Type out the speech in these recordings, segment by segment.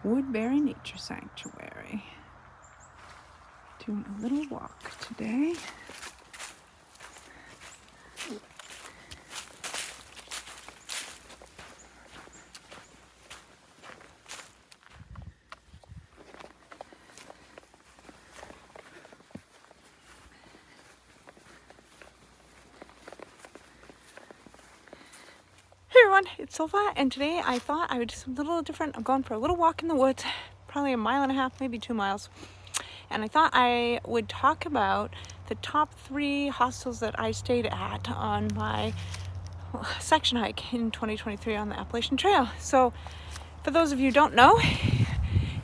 Woodbury Nature Sanctuary. Doing a little walk today. Hey everyone, it's Silva, and today I thought I would do something a little different. I'm going for a little walk in the woods, probably 1.5 miles, maybe 2 miles. And I thought I would talk about the top 3 hostels that I stayed at on my section hike in 2023 on the Appalachian Trail. So for those of you who don't know,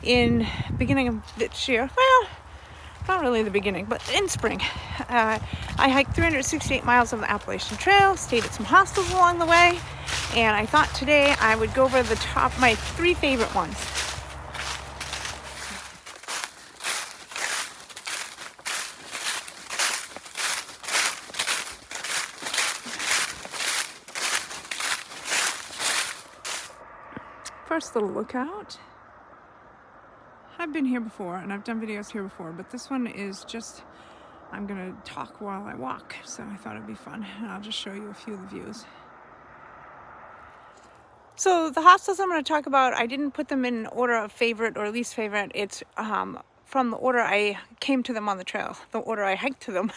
in beginning of this year, well, not really the beginning, but in spring, I hiked 368 miles of the Appalachian Trail, stayed at some hostels along the way, and I thought today I would go over the top, my 3 favorite ones. First little lookout. I've been here before and I've done videos here before, but this one is just, I'm gonna talk while I walk, so I thought it'd be fun, and I'll just show you a few of the views. So the hostels I'm going to talk about, I didn't put them in order of favorite or least favorite. It's from the order I came to them on the trail, the order I hiked to them.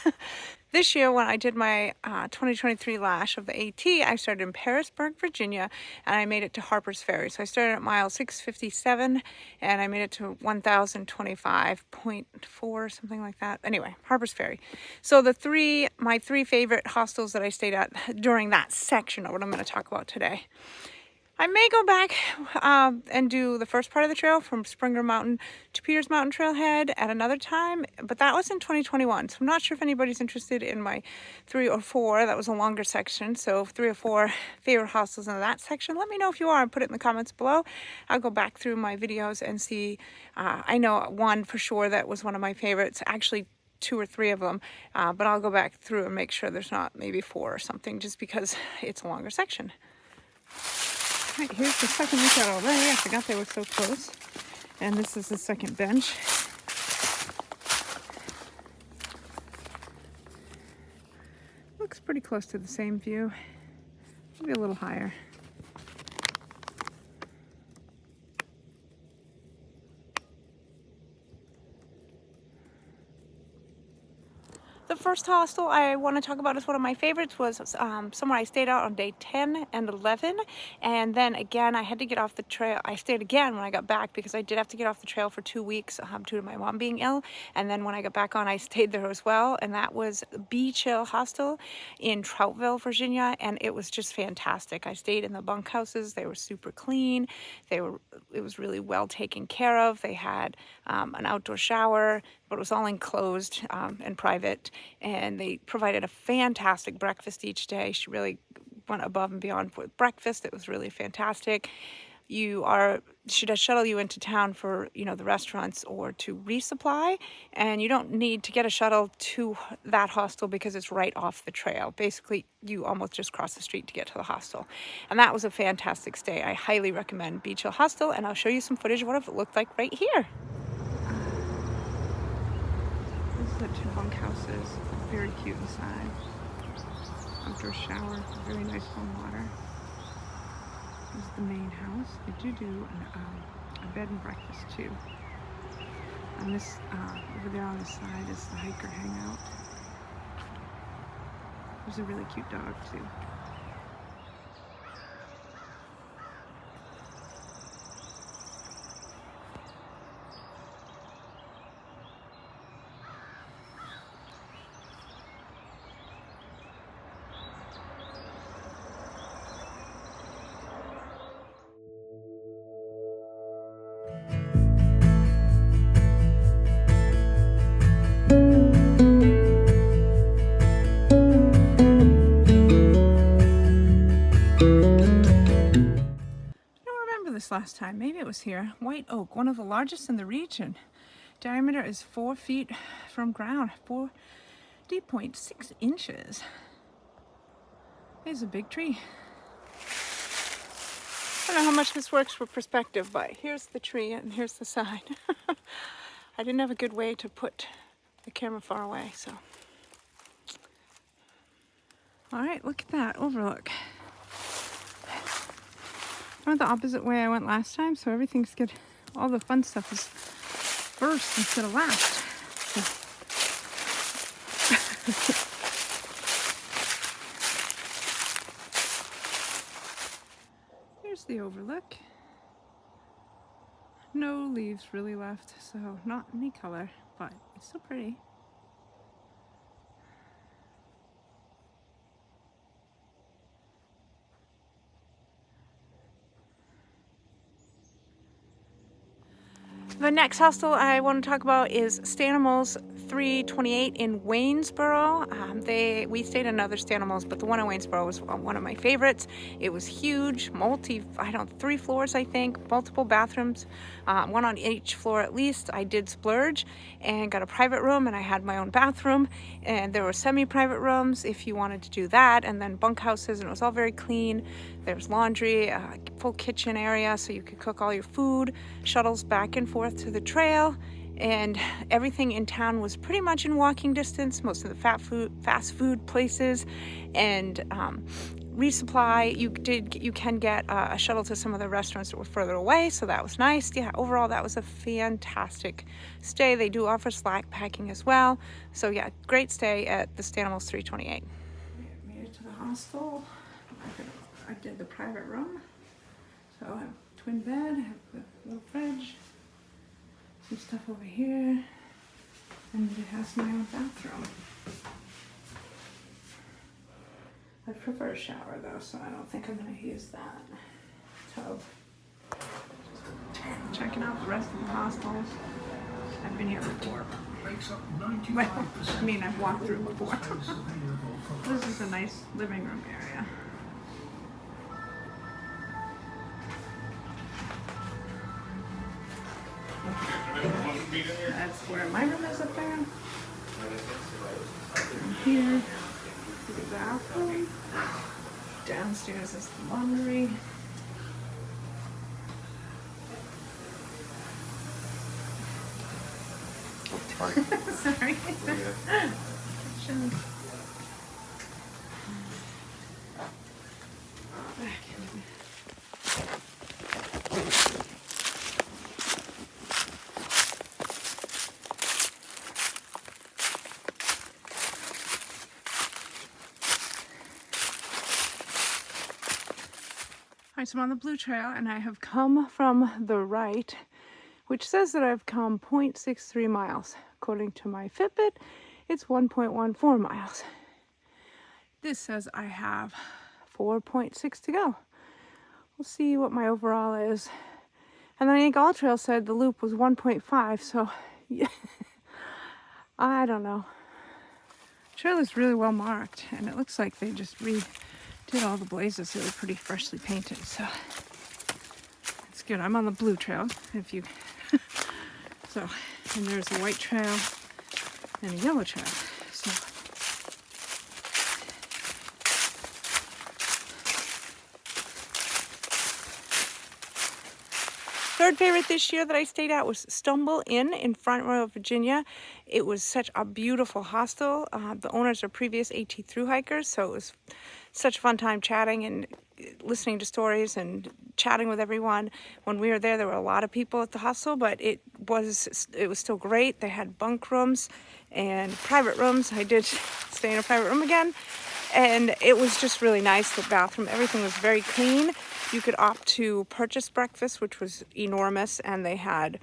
This year when I did my 2023 lash of the AT, I started in Parisburg, Virginia, and I made it to Harper's Ferry. So I started at mile 657 and I made it to 1025.4, something like that. Anyway, Harper's Ferry. So my 3 favorite hostels that I stayed at during that section are what I'm going to talk about today. I may go back and do the first part of the trail from Springer Mountain to Peters Mountain Trailhead at another time, but that was in 2021. So I'm not sure if anybody's interested in my 3 or 4. That was a longer section. So 3 or 4 favorite hostels in that section. Let me know if you are and put it in the comments below. I'll go back through my videos and see. I know one for sure that was one of my favorites. Actually, 2 or 3 of them, but I'll go back through and make sure there's not maybe 4 or something, just because it's a longer section. Right, here's the second lookout already. I forgot they were so close. And this is the second bench. Looks pretty close to the same view. Maybe a little higher. The first hostel I want to talk about as one of my favorites was somewhere I stayed out on day 10 and 11, and then again I had to get off the trail. I stayed again when I got back because I did have to get off the trail for 2 weeks due to my mom being ill, and then when I got back on I stayed there as well, and that was Beachill Hostel in Troutville, Virginia, and it was just fantastic. I stayed in the bunkhouses. They were super clean. It was really well taken care of. They had an outdoor shower, but it was all enclosed and private, and they provided a fantastic breakfast each day. She really went above and beyond with breakfast. It was really fantastic. She does shuttle you into town for, the restaurants or to resupply, and you don't need to get a shuttle to that hostel because it's right off the trail. Basically, you almost just cross the street to get to the hostel, and that was a fantastic stay. I highly recommend Beachill Hostel, and I'll show you some footage of what it looked like right here. The 2 bunkhouses, very cute inside. Outdoor shower, very nice warm water. This is the main house. They do a bed and breakfast too. And this over there on the side is the hiker hangout. There's a really cute dog too. Last time, maybe it was here. White oak, one of the largest in the region. Diameter is 4 feet from ground, 40.6 inches. There's a big tree. I don't know how much this works for perspective, but here's the tree and here's the sign. I didn't have a good way to put the camera far away, so. All right, look at that overlook. I went the opposite way I went last time, so everything's good. All the fun stuff is first instead of last. There's the overlook. No leaves really left, so not any color, but it's still pretty. The next hostel I want to talk about is Stanimals 328 in Waynesboro. We stayed in other Stanimals, but the one in Waynesboro was one of my favorites. It was huge, 3 floors, I think, multiple bathrooms, one on each floor at least. I did splurge and got a private room, and I had my own bathroom, and there were semi-private rooms if you wanted to do that, and then bunkhouses, and it was all very clean. There's laundry, full kitchen area so you could cook all your food, shuttles back and forth to the trail, and everything in town was pretty much in walking distance. Most of the fast food places and resupply. You can get a shuttle to some of the restaurants that were further away, so that was nice. Yeah, overall that was a fantastic stay. They do offer slack packing as well, so yeah, great stay at the Stanimals 328. We made it to the hostel. I did the private room, so I have a twin bed, I have a little fridge, some stuff over here, and it has my own bathroom. I prefer a shower though, so I don't think I'm going to use that tub. Just checking out the rest of the hostels. I've been here before. Well, I mean, I've walked through before. This is a nice living room area. That's where my room is up there. Here, the bathroom. Downstairs is the laundry. Sorry. Kitchen. Alright, so I'm on the Blue Trail and I have come from the right, which says that I've come 0.63 miles. According to my Fitbit, it's 1.14 miles. This says I have 4.6 to go. We'll see what my overall is. And then I think AllTrail said the loop was 1.5, so yeah. I don't know. Trail is really well marked, and it looks like they just redid all the blazes. They were pretty freshly painted, so it's good. I'm on the Blue Trail, if you so, and there's a white trail and a yellow trail. So third favorite this year that I stayed at was Stumble in Front Royal, Virginia. It was such a beautiful hostel. The owners are previous AT thru hikers, so it was such a fun time chatting and listening to stories and chatting with everyone. When we were there were a lot of people at the hostel, but it was still great. They had bunk rooms and private rooms. I did stay in a private room again, and it was just really nice. The bathroom, everything was very clean. You could opt to purchase breakfast, which was enormous, and they had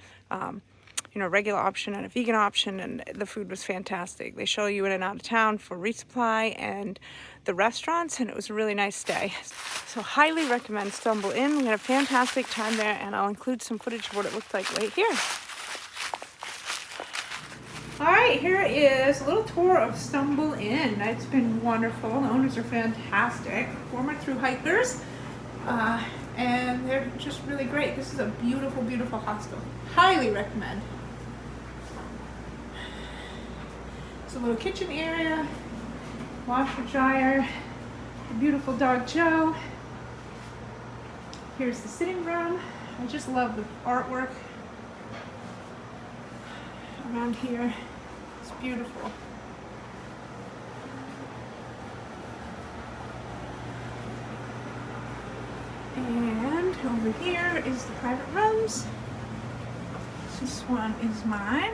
regular option and a vegan option, and the food was fantastic. They show you in and out of town for resupply and the restaurants, and it was a really nice stay. So highly recommend Stumble In. We had a fantastic time there, and I'll include some footage of what it looked like right here. All right, here is a little tour of Stumble In. It's been wonderful. The owners are fantastic, former thru hikers, and they're just really great. This is a beautiful, beautiful hostel. Highly recommend. It's a little kitchen area, washer dryer, a beautiful dog Joe. Here's the sitting room. I just love the artwork around here. It's beautiful. And over here is the private rooms. This one is mine.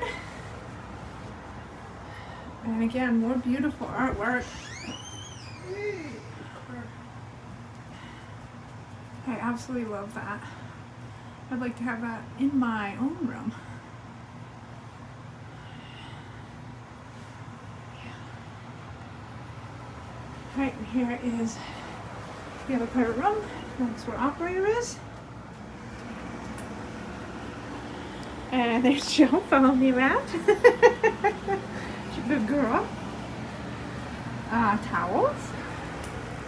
And again, more beautiful artwork. I absolutely love that. I'd like to have that in my own room. Right, and here is the other private room. That's where operator is. And there's Joe following me around. She's a good girl. Towels.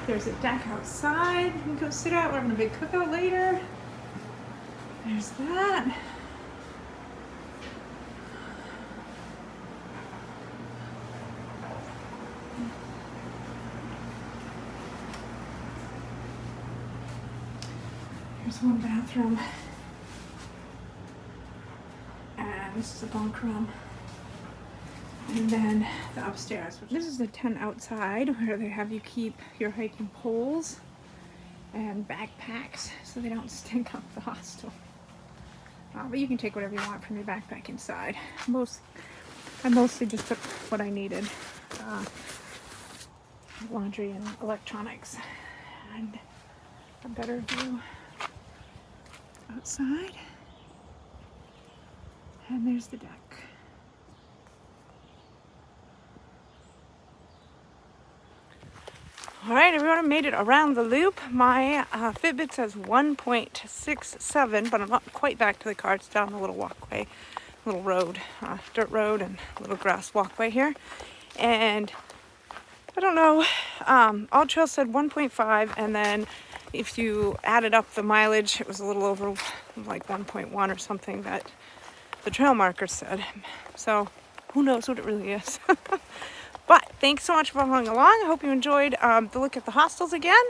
There's a deck outside. You can go sit out. We're having a big cookout later. There's that. Here's one bathroom. And this is a bunk room. And then the upstairs. This is the tent outside where they have you keep your hiking poles and backpacks so they don't stink up the hostel. But you can take whatever you want from your backpack inside. I mostly just took what I needed. Laundry and electronics. And a better view outside. And there's the deck. All right, everyone, I made it around the loop. My Fitbit says 1.67, but I'm not quite back to the car. It's down the little walkway, little road, dirt road, and little grass walkway here. And I don't know, All Trail said 1.5, and then if you added up the mileage, it was a little over like 1.1 or something that the trail marker said. So who knows what it really is. But thanks so much for following along. I hope you enjoyed the look at the hostels again.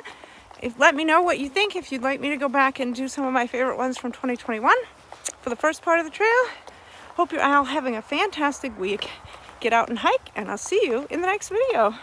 Let me know what you think if you'd like me to go back and do some of my favorite ones from 2021 for the first part of the trail. Hope you're all having a fantastic week. Get out and hike, and I'll see you in the next video.